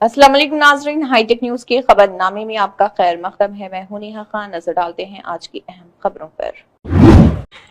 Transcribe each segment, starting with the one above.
अस्सलाम वालेकुम नाजरीन, हाईटेक न्यूज के खबरनामे में आपका खैर मकदम है। मैं हूं नेहा खान। नजर डालते हैं आज की अहम खबरों पर।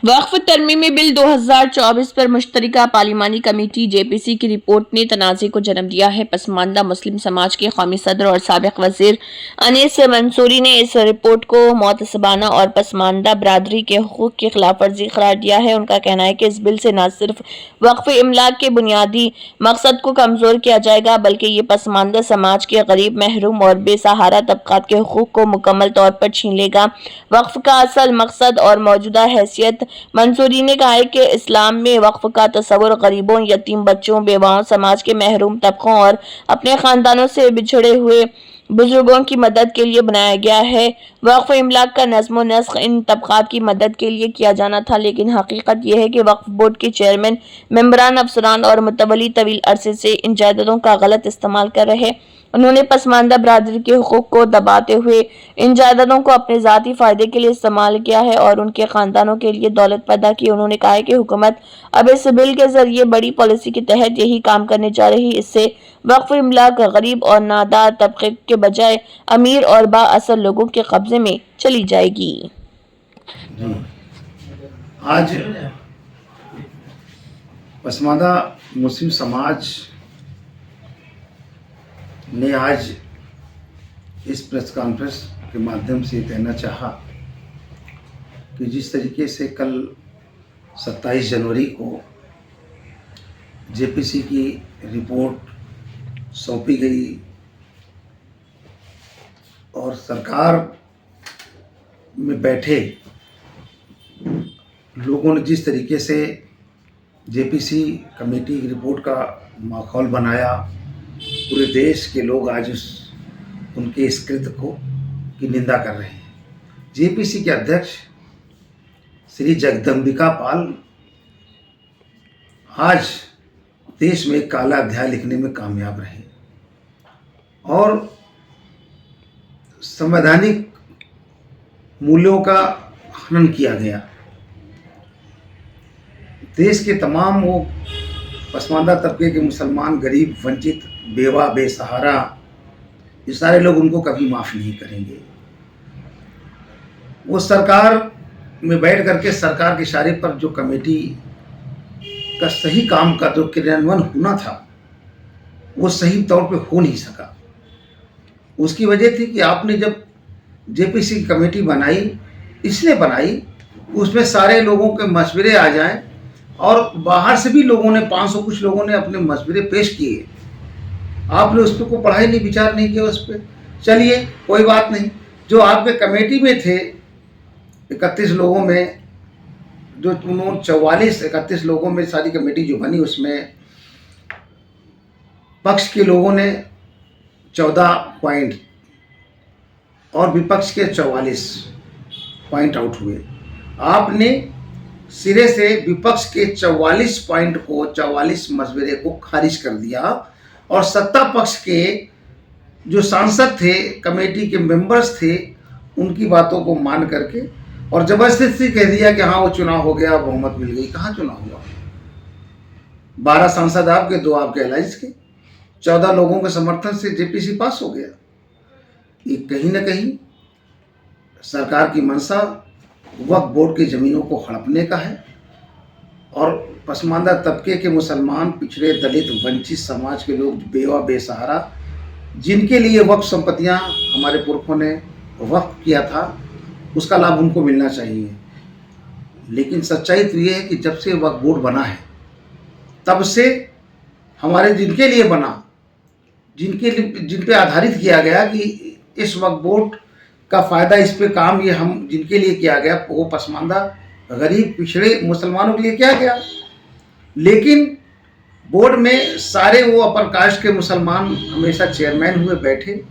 वक्फ तरमीमी बिल 2024 पर मुश्तरका पार्लिमानी कमेटी जेपीसी की रिपोर्ट ने तनाज़े को जन्म दिया है। पसमानदा मुस्लिम समाज के कौमी सदर और साबिक वजीर अनीस मंसूरी ने इस रिपोर्ट को मुतसबाना और पसमानदा बरादरी के हुकूक की खिलाफ वर्जी करार दिया है। उनका कहना है कि इस बिल से न सिर्फ वक्फ इमलाक के बुनियादी मकसद को कमजोर किया जाएगा, बल्कि ये पसमानदा समाज के गरीब, महरूम और बेसहारा तबकात के हुकूक को मुकम्मल तौर पर छीन लेगा। वक्फ का असल मकसद और मौजूदा हैसियत। मंसूरी ने कहा है कि इस्लाम में वक्फ का तस्वुर गरीबों, यतीम बच्चों, बेवाओं, समाज के महरूम तबकों और अपने खानदानों से बिछड़े हुए बुजुर्गों की मदद के लिए बनाया गया है। वक्फ इमलाक का नज़्म नस्ख इन तबकात की मदद के लिए किया जाना था, लेकिन हकीकत यह है कि वक्फ बोर्ड के चेयरमैन, मेंबरान, अफसरान और मुतवली तवील अरसे से इन जायदादों का गलत इस्तेमाल कर रहे। उन्होंने पसमानदा बरादरी के हुकूक को दबाते हुए इन जायदादों को अपने ज़ाती फ़ायदे के लिए इस्तेमाल किया है और उनके ख़ानदानों के लिए दौलत पैदा की। उन्होंने कहा है कि हुकूमत अब इस बिल के ज़रिए बड़ी पॉलिसी के तहत यही काम करने जा रही। इससे वक्फ इमलाक गरीब और नादार तबके के बजाय अमीर और बाअसर लोगों के कब्जे में चली जाएगी। आज पसमानदा मुस्लिम समाज ने आज इस प्रेस कॉन्फ्रेंस के माध्यम से कहना चाहा कि जिस तरीके से कल 27 जनवरी को जेपीसी की रिपोर्ट सौंपी गई और सरकार में बैठे लोगों ने जिस तरीके से जेपीसी कमेटी की रिपोर्ट का माहौल बनाया, पूरे देश के लोग आज उनके इस कृत्य की निंदा कर रहे हैं। जेपीसी के अध्यक्ष श्री जगदम्बिका पाल आज देश में एक काला अध्याय लिखने में कामयाब रहे और संवैधानिक मूल्यों का हनन किया गया। देश के तमाम वो पसमानदा तबके के मुसलमान, गरीब, वंचित, बेवा, बेसहारा, ये सारे लोग उनको कभी माफ़ नहीं करेंगे। वो सरकार में बैठ करके सरकार के इशारे पर जो कमेटी का सही काम का जो क्रियान्वयन होना था वो सही तौर पे हो नहीं सका। उसकी वजह थी कि आपने जब जेपीसी की कमेटी बनाई, इसलिए बनाई उसमें सारे लोगों के मशवरे आ जाएं और बाहर से भी लोगों ने 500 कुछ लोगों ने अपने मशवरे पेश किए। आपने उस पर को पढ़ाई नहीं, विचार नहीं किया उस पर। चलिए कोई बात नहीं। जो आपके कमेटी में थे 31 लोगों में, जो उन्होंने 31 लोगों में सारी कमेटी जो बनी, उसमें पक्ष के लोगों ने 14 पॉइंट और विपक्ष के 44 पॉइंट आउट हुए। आपने सिरे से विपक्ष के 44 पॉइंट को, 44 मशवरे को खारिज कर दिया और सत्ता पक्ष के जो सांसद थे, कमेटी के मेंबर्स थे, उनकी बातों को मान करके और जबरदस्ती कह दिया कि हाँ वो चुनाव हो गया, बहुमत मिल गई। कहाँ चुनाव हुआ? 12 सांसद आपके, 2 आपके अलायंस के, 14 लोगों के समर्थन से जेपीसी पास हो गया। ये कहीं ना कहीं सरकार की मंशा वक्फ बोर्ड की ज़मीनों को हड़पने का है और पसमानदा तबके के मुसलमान, पिछड़े, दलित, वंचित समाज के लोग, बेवा, बेसहारा, जिनके लिए वक्फ संपत्तियां हमारे पुरखों ने वक्फ किया था, उसका लाभ उनको मिलना चाहिए। लेकिन सच्चाई तो ये है कि जब से वक्फ बोर्ड बना है तब से हमारे जिनके लिए बना, जिन पे आधारित किया गया कि इस वक्फ बोर्ड का फ़ायदा, इस पे काम ये हम जिनके लिए किया गया, वो पसमानदा, गरीब, पिछड़े मुसलमानों के लिए किया गया। लेकिन बोर्ड में सारे वो अपर कास्ट के मुसलमान हमेशा चेयरमैन हुए बैठे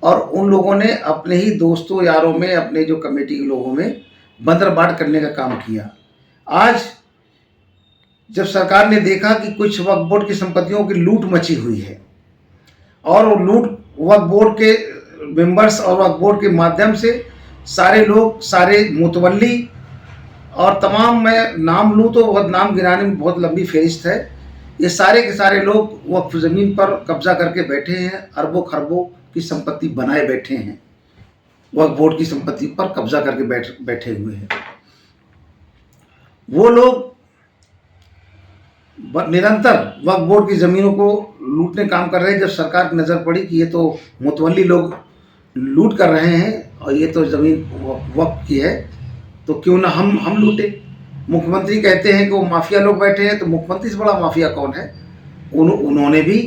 और उन लोगों ने अपने ही दोस्तों यारों में, अपने जो कमेटी के लोगों में बंदरबाट करने का काम किया। आज जब सरकार ने देखा कि कुछ वक्फ बोर्ड की संपत्तियों की लूट मची हुई है और वो लूट वक्फ बोर्ड के मेंबर्स और वक्फ बोर्ड के माध्यम से सारे लोग, सारे मुतवल्ली और तमाम, मैं नाम लूँ तो बहुत नाम गिनाने में बहुत लंबी फहरिस्त है, ये सारे के सारे लोग वक्फ ज़मीन पर कब्जा करके बैठे हैं, अरबों खरबों की संपत्ति बनाए बैठे हैं, वक्फ बोर्ड की संपत्ति पर कब्जा करके बैठे हुए हैं। वो लोग निरंतर वक्फ बोर्ड की ज़मीनों को लूटने काम कर रहे हैं। जब सरकार की नज़र पड़ी कि ये तो मुतवल्ली लोग लूट कर रहे हैं और ये तो ज़मीन वक्फ की है, तो क्यों ना हम लूटें। मुख्यमंत्री कहते हैं कि वो माफिया लोग बैठे हैं, तो मुख्यमंत्री से बड़ा माफिया कौन है? उन्होंने भी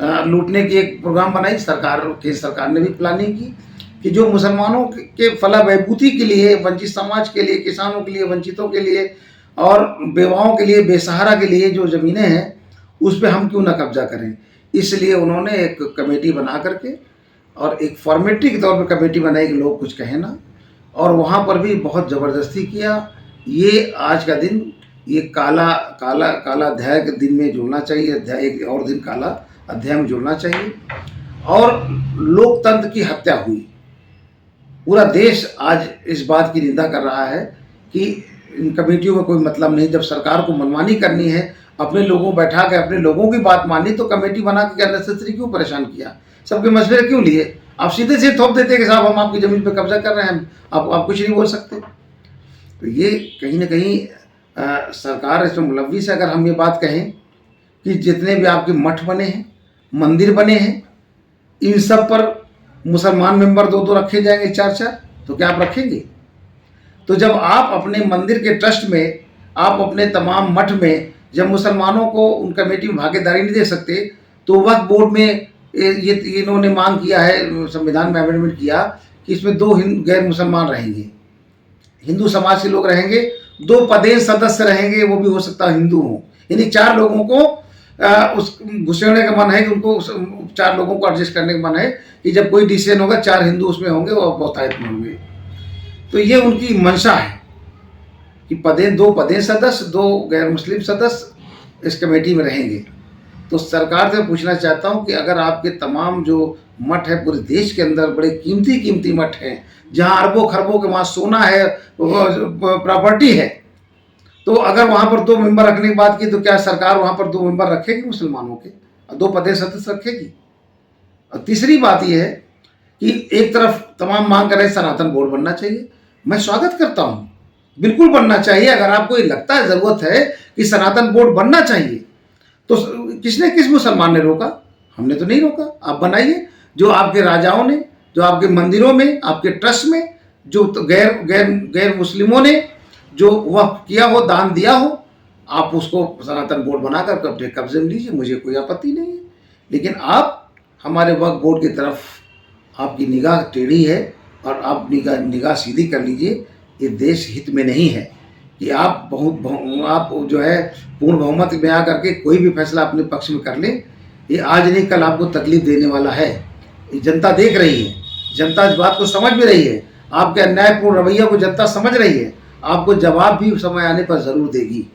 लूटने की एक प्रोग्राम बनाई, केंद्र सरकार ने भी प्लानिंग की कि जो मुसलमानों के फलाह बहबूदी के लिए, वंचित समाज के लिए, किसानों के लिए, वंचितों के लिए और बेवाओं के लिए, बेसहारा के लिए जो ज़मीनें हैं उस पर हम क्यों ना कब्जा करें। इसलिए उन्होंने एक कमेटी बना करके और एक फॉर्मेलिटी के तौर पर कमेटी बनाई कि लोग कुछ कहें ना, और वहाँ पर भी बहुत ज़बरदस्ती किया। ये आज का दिन ये काला अध्याय के दिन में जुड़ना चाहिए, एक और दिन काला अध्याय में जुड़ना चाहिए। और लोकतंत्र की हत्या हुई। पूरा देश आज इस बात की निंदा कर रहा है कि इन कमेटियों में कोई मतलब नहीं। जब सरकार को मनमानी करनी है, अपने लोगों को बैठा के अपने लोगों की बात मानी, तो कमेटी बना के अननेसेसरी क्यों परेशान किया? सबके मशवरे क्यों लिए? आप सीधे से थोप देते कि साहब हम आपकी ज़मीन पे कब्जा कर रहे हैं, आप कुछ नहीं बोल सकते। तो ये कहीं ना कहीं सरकार इसमें मुलव्विस है। अगर हम ये बात कहें कि जितने भी आपके मठ बने हैं, मंदिर बने हैं, इन सब पर मुसलमान मेंबर दो रखे जाएंगे, चार, तो क्या आप रखेंगे? तो जब आप अपने मंदिर के ट्रस्ट में, आप अपने तमाम मठ में जब मुसलमानों को उन कमेटी में भागीदारी नहीं दे सकते, तो वक्फ बोर्ड में ये इन्होंने मांग किया है, संविधान में अमेंडमेंट किया कि इसमें 2 गैर मुसलमान रहेंगे, हिंदू समाज के लोग रहेंगे, 2 पदेन सदस्य रहेंगे, वो भी हो सकता है हिंदू हो। यानी 4 लोगों को उस घुसेड़ने का मन है कि उनको 4 लोगों को एडजस्ट करने का मन है कि जब कोई डिसीजन होगा 4 हिंदू उसमें होंगे और बहुतायत में होंगे। तो ये उनकी मंशा है कि 2 पदेन सदस्य, 2 गैर मुस्लिम सदस्य इस कमेटी में रहेंगे। तो सरकार से पूछना चाहता हूँ कि अगर आपके तमाम जो मठ है पूरे देश के अंदर, बड़े कीमती मठ हैं, जहाँ अरबों खरबों के वहाँ सोना है, प्रॉपर्टी है, तो अगर वहाँ पर 2 मेंबर रखने की बात की, तो क्या सरकार वहाँ पर 2 मेंबर रखेगी मुसलमानों के, 2 पदेन सदस्य रखेगी? और तीसरी बात यह है कि एक तरफ तमाम मांग कर रहे सनातन बोर्ड बनना चाहिए। मैं स्वागत करता हूँ, बिल्कुल बनना चाहिए। अगर आपको ये लगता है, ज़रूरत है कि सनातन बोर्ड बनना चाहिए, तो किस मुसलमान ने रोका? हमने तो नहीं रोका। आप बनाइए। जो आपके राजाओं ने, जो आपके मंदिरों में, आपके ट्रस्ट में, जो तो गैर मुस्लिमों ने जो वक्फ किया हो, दान दिया हो, आप उसको सनातन बोर्ड बनाकर अपने कब्जे में लीजिए, मुझे कोई आपत्ति नहीं है। लेकिन आप हमारे वक्फ बोर्ड की तरफ आपकी निगाह टेढ़ी है और आप निगाह सीधी कर लीजिए। ये देश हित में नहीं है कि आप जो है पूर्ण बहुमत में आकर के कोई भी फैसला अपने पक्ष में कर लें। ये आज नहीं कल आपको तकलीफ देने वाला है। ये जनता देख रही है, जनता इस बात को समझ भी रही है, आपके अन्यायपूर्ण रवैया को जनता समझ रही है। आपको जवाब भी समय आने पर ज़रूर देगी।